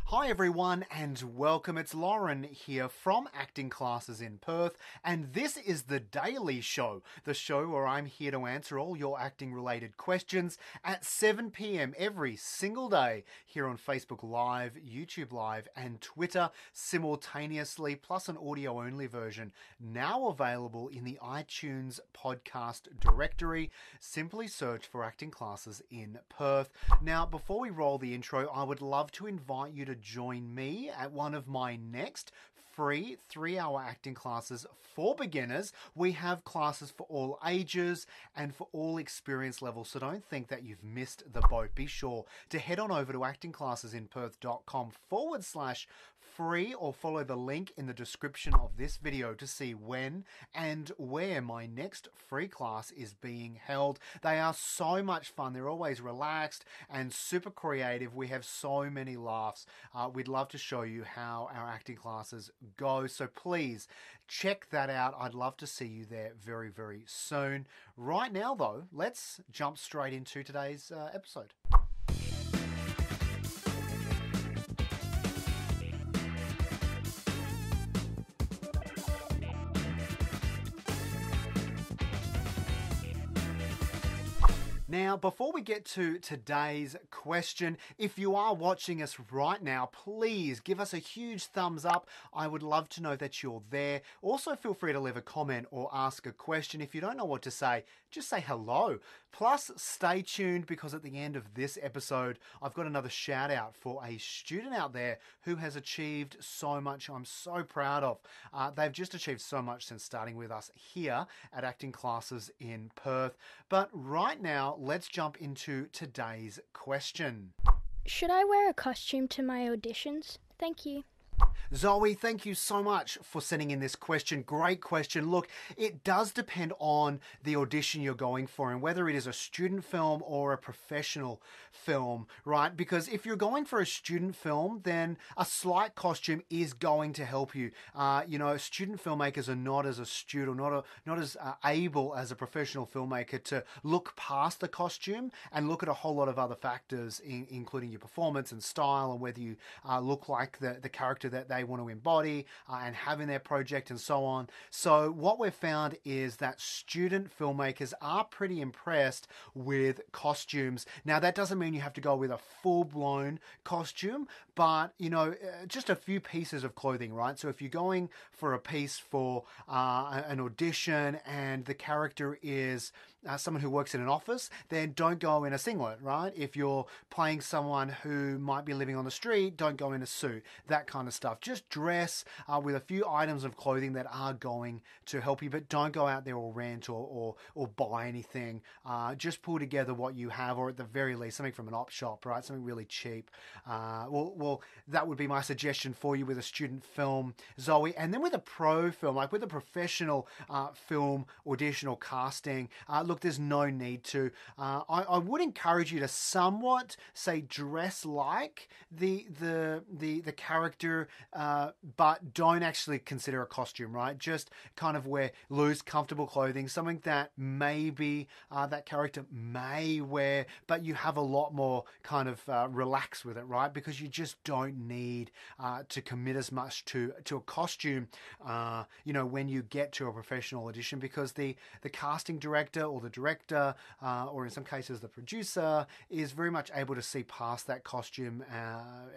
Hi everyone and welcome. It's Lauren here from Acting Classes in Perth, and this is the Daily Show, the show where I'm here to answer all your acting related questions at 7 p.m. every single day here on Facebook Live, YouTube Live and Twitter simultaneously, plus an audio only version now available in the iTunes podcast directory. Simply search for Acting Classes in Perth. Now, before we roll the intro, I would love to invite you to join me at one of my next free 3-hour acting classes for beginners. We have classes for all ages and for all experience levels, so don't think that you've missed the boat. Be sure to head on over to actingclassesinperth.com/free or follow the link in the description of this video to see when and where my next free class is being held. They are so much fun. They're always relaxed and super creative. We have so many laughs. We'd love to show you how our acting classes go, so please check that out. I'd love to see you there very, very soon. Right now, though, let's jump straight into today's episode. Now, before we get to today's question, if you are watching us right now, please give us a huge thumbs up. I would love to know that you're there. Also, feel free to leave a comment or ask a question. If you don't know what to say, just say hello. Plus, stay tuned because at the end of this episode, I've got another shout out for a student out there who has achieved so much. I'm so proud of. They've just achieved so much since starting with us here at Acting Classes in Perth. But right now, let's jump into today's question. Should I wear a costume to my auditions? Thank you. Zoe, thank you so much for sending in this question. Great question. Look, it does depend on the audition you're going for and whether it is a student film or a professional film, right? Because if you're going for a student film, then a slight costume is going to help you. Student filmmakers are not as astute or not as able as a professional filmmaker to look past the costume and look at a whole lot of other factors, including your performance and style and whether you look like the character that they want to embody and have in their project and so on. So what we've found is that student filmmakers are pretty impressed with costumes. Now, that doesn't mean you have to go with a full-blown costume, but, just a few pieces of clothing, right? So if you're going for a piece for an audition and the character is someone who works in an office, then don't go in a singlet, right? If you're playing someone who might be living on the street, don't go in a suit, that kind of stuff. Just dress with a few items of clothing that are going to help you, but don't go out there or rent or buy anything. Just pull together what you have, or at the very least, something from an op shop, right? Something really cheap. Well, that would be my suggestion for you with a student film, Zoe. And then with a pro film, like with a professional film audition or casting, look, there's no need to. I would encourage you to somewhat say dress like the character, but don't actually consider a costume, right? Just kind of wear loose, comfortable clothing, something that maybe that character may wear, but you have a lot more kind of relax with it, right? Because you just don't need to commit as much to a costume, when you get to a professional audition, because the casting director or the director, or in some cases the producer, is very much able to see past that costume,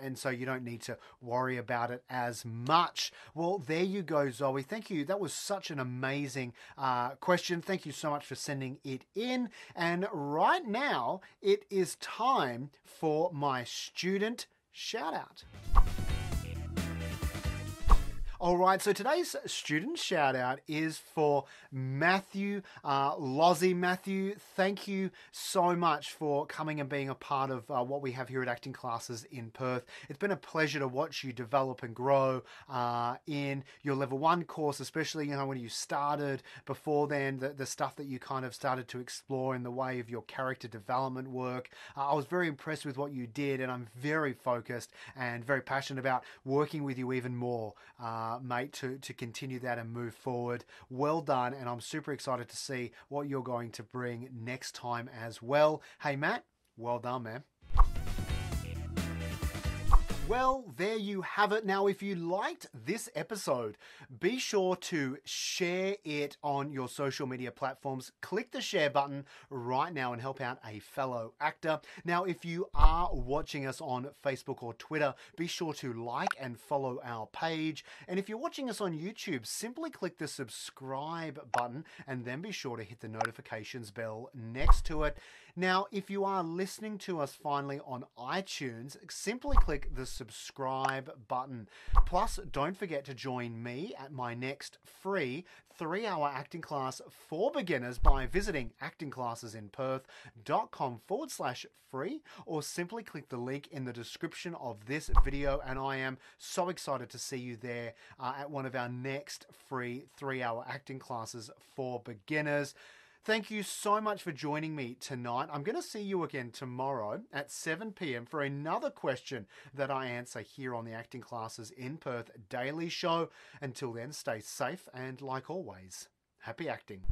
and so you don't need to worry about it as much. Well, there you go, Zoe. Thank you. That was such an amazing question. Thank you so much for sending it in. And right now, it is time for my student shout out. All right, so today's student shout out is for Matthew Lozzie. Matthew, thank you so much for coming and being a part of what we have here at Acting Classes in Perth. It's been a pleasure to watch you develop and grow in your level 1 course, especially when you started. Before then, the stuff that you kind of started to explore in the way of your character development work. I was very impressed with what you did, and I'm very focused and very passionate about working with you even more. Mate, to continue that and move forward. Well done, and I'm super excited to see what you're going to bring next time as well. Hey, Matt, well done, man. Well, there you have it. Now, if you liked this episode, be sure to share it on your social media platforms. Click the share button right now and help out a fellow actor. Now, if you are watching us on Facebook or Twitter, be sure to like and follow our page. And if you're watching us on YouTube, simply click the subscribe button and then be sure to hit the notifications bell next to it. Now, if you are listening to us finally on iTunes, simply click the subscribe button. Plus, don't forget to join me at my next free 3-hour acting class for beginners by visiting actingclassesinperth.com/free, or simply click the link in the description of this video. And I am so excited to see you there at one of our next free 3-hour acting classes for beginners. Thank you so much for joining me tonight. I'm going to see you again tomorrow at 7 p.m. for another question that I answer here on the Acting Classes in Perth Daily Show. Until then, stay safe and, like always, happy acting.